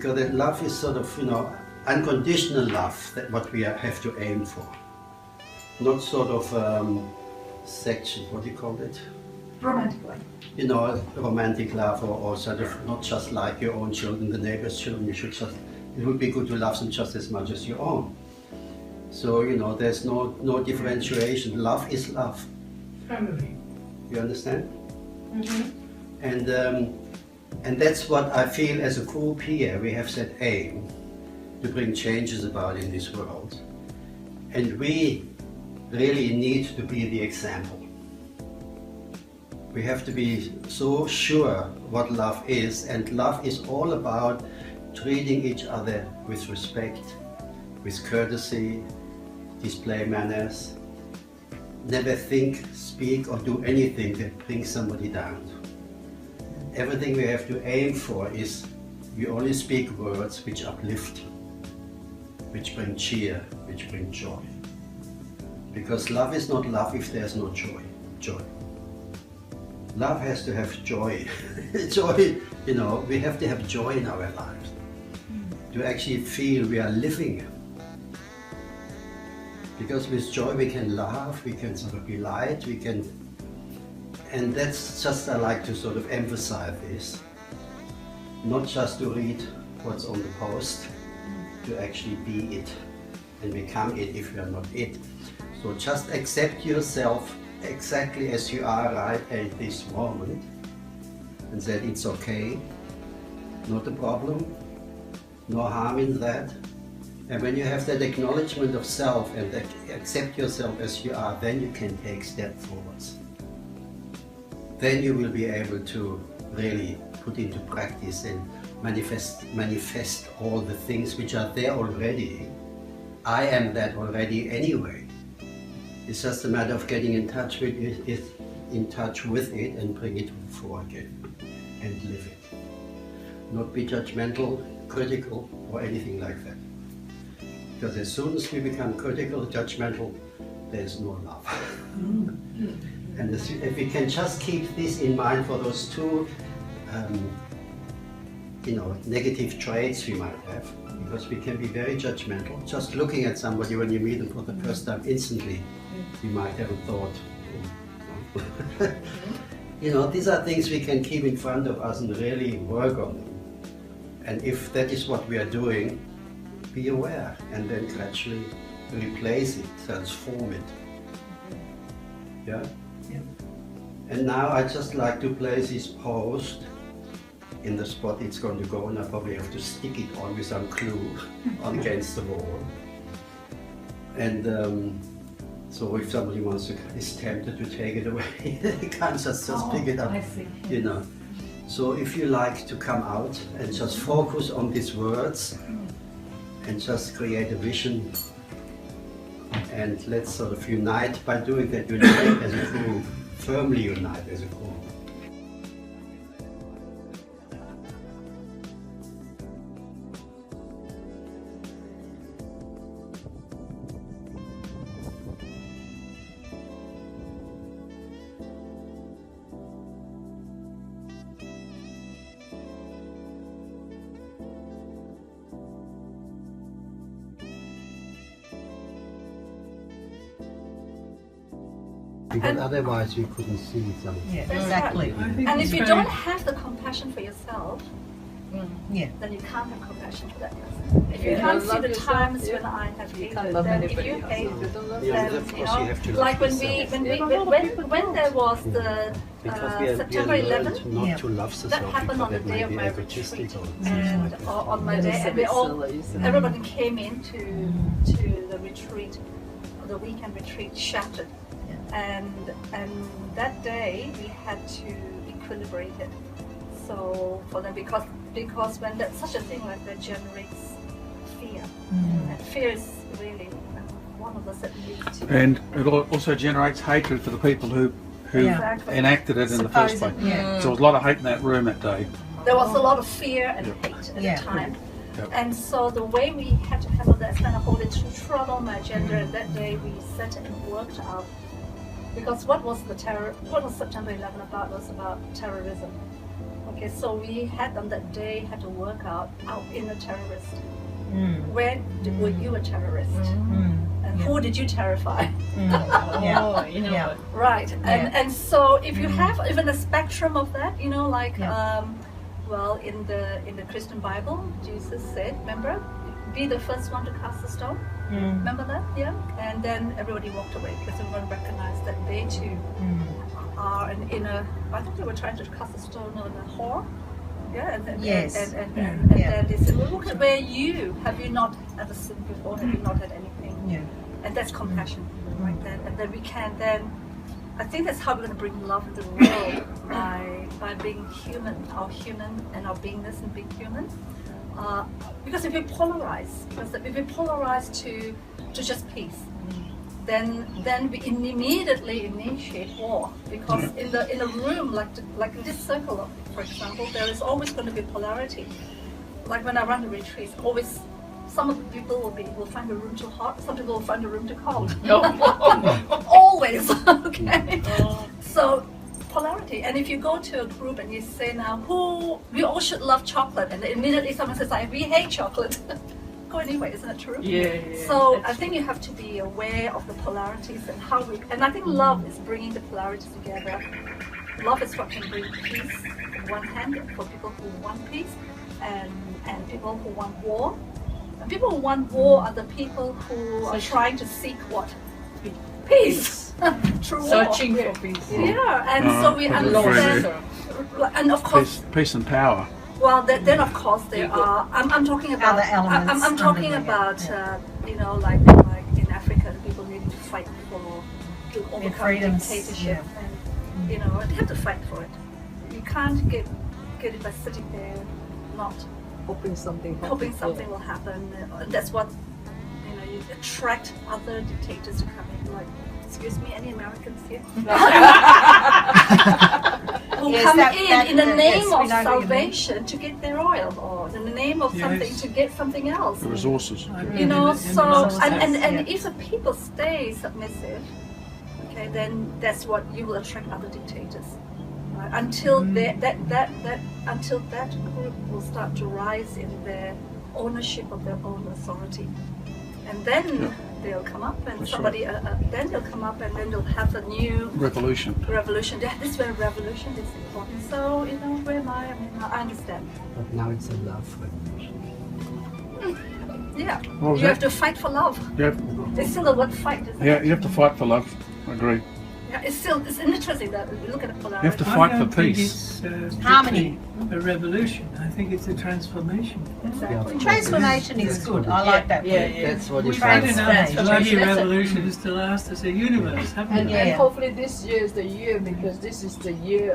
because that love is sort of, unconditional love, that what we have to aim for. Not sort of section, what do you call it? Romantic love. Romantic love, or sort of not just like your own children, the neighbor's children. It would be good to love them just as much as your own. So, there's no differentiation. Love is love. Family. You understand? Mm-hmm. And that's what I feel as a group here. We have that aim to bring changes about in this world. And we really need to be the example. We have to be so sure what love is, and love is all about treating each other with respect, with courtesy, display manners. Never think, speak or do anything that brings somebody down. Everything we have to aim for is we only speak words which uplift, which bring cheer, which bring joy. Because love is not love if there's no joy. Love has to have joy. Joy, we have to have joy in our lives. To actually feel we are living. Because with joy we can laugh, we can sort of be light, and that's just, I like to sort of emphasize this. Not just to read what's on the post, to actually be it and become it if you are not it. So just accept yourself exactly as you are right at this moment, and that it's okay, not a problem, no harm in that. And when you have that acknowledgement of self and accept yourself as you are, then you can take step forwards. Then you will be able to really put into practice and manifest all the things which are there already. I am that already anyway. It's just a matter of getting in touch with it, and bring it to the fore again and live it. Not be judgmental, critical or anything like that. Because as soon as we become critical, judgmental, there's no love. And if we can just keep this in mind for those two negative traits we might have, because we can be very judgmental. Just looking at somebody when you meet them for the first time, instantly, you might have a thought. These are things we can keep in front of us and really work on them. And if that is what we are doing, be aware and then gradually replace it, transform it. Yeah? And now I just like to place this post in the spot it's going to go, and I probably have to stick it on with some glue against the wall. And so if somebody is tempted to take it away, they can't just pick it up. I see. So if you like to come out and just focus on these words and just create a vision, and let's sort of unite by doing that, unite as a group, firmly unite as a group. Because otherwise we couldn't see something. Yeah, exactly. And if you don't have the compassion for yourself, Yeah. then you can't have compassion for that person. If you can't see the times when I have hated, then if you hate, Yeah, then of course you have to love like when there was the September 11th, not to love that yourself, happened on the because day that of might my be retreat, egotistical. and on my day, and everybody came into the retreat, the weekend retreat, shattered, and that day we had to equilibrate it. So for them, because when such a thing like that generates fear, and fear is really one of the that leads to. And it also generates hatred for the people who Exactly. enacted it in the first place. Yeah. So there was a lot of hate in that room that day. There was a lot of fear and hate at the time. Yep. And so the way we had to handle that, kind of hold it throughout on my agenda that day, we sat and worked out. Because what was September 11 about? It was about terrorism. Okay, so we had on that day had to work out our inner terrorist. Were you a terrorist? And who did you terrify? Yeah. You know. Yeah. Right, and so if you have even a spectrum of that, you know, like well, in the Christian Bible, Jesus said, remember, be the first one to cast the stone. Remember that? Yeah. And then everybody walked away because everyone recognized that they too are an inner. I think they were trying to cast a stone on a whore. Yeah. And then they said, well, look at where you have you not ever sinned before? Have you not had anything? Yeah. And that's compassion, right? And then we can then. I think that's how we're going to bring love into the world by being human, our human and our beingness and being human. Because if we polarize, to just peace, then we immediately initiate war. Because in a room like in this circle, for example, there is always going to be polarity. Like when I run the retreats, always. Some of the people will find the room too hot. Some people will find the room too cold. Always, okay. So polarity. And if you go to a group and you say now, we all should love chocolate, and immediately someone says, we hate chocolate. Go anyway, isn't it true? Yeah. So I think you have to be aware of the polarities and how and I think love is bringing the polarities together. Love is what can bring peace on one hand for people who want peace, and people who want war. And people who want war are the people who are trying to seek what? Peace. True war. Searching for peace. Yeah, and so we understand. And of course, peace and power. Well, then of course there are. I'm talking about. Other elements I'm talking under about. there, You know, like in Africa, people need to fight to overcome freedoms, dictatorship, and you know, they have to fight for it. You can't get it by sitting there, not Hoping something will happen. That's what you attract other dictators to come in. Like, excuse me, any Americans here? Who come in the name of salvation to get their oil, or in the name of something to get something else. The resources. You know, so and if the people stay submissive, okay, then that's what you will attract other dictators. Right? Until until that group will start to rise in their ownership of their own authority, and then they'll come up, and That's somebody then they'll come up, and then they'll have a new Revolution. Yeah, this is where revolution is important. So you know, where am I? I mean, I understand. But now it's a love revolution. Yeah, What was you that? have to fight for love. Yeah, It's still the word fight, isn't yeah, it? you have to fight for love. I agree. Yeah, it's interesting that we look at the polarity. You have to fight I for don't think peace. it's Harmony. a revolution. I think it's a transformation. Exactly. Transformation is good. I like that word. That's what We've it's had about. enough. Bloody revolution is to last as a universe, haven't And, we? Yeah. and hopefully this year is the year, because this is the year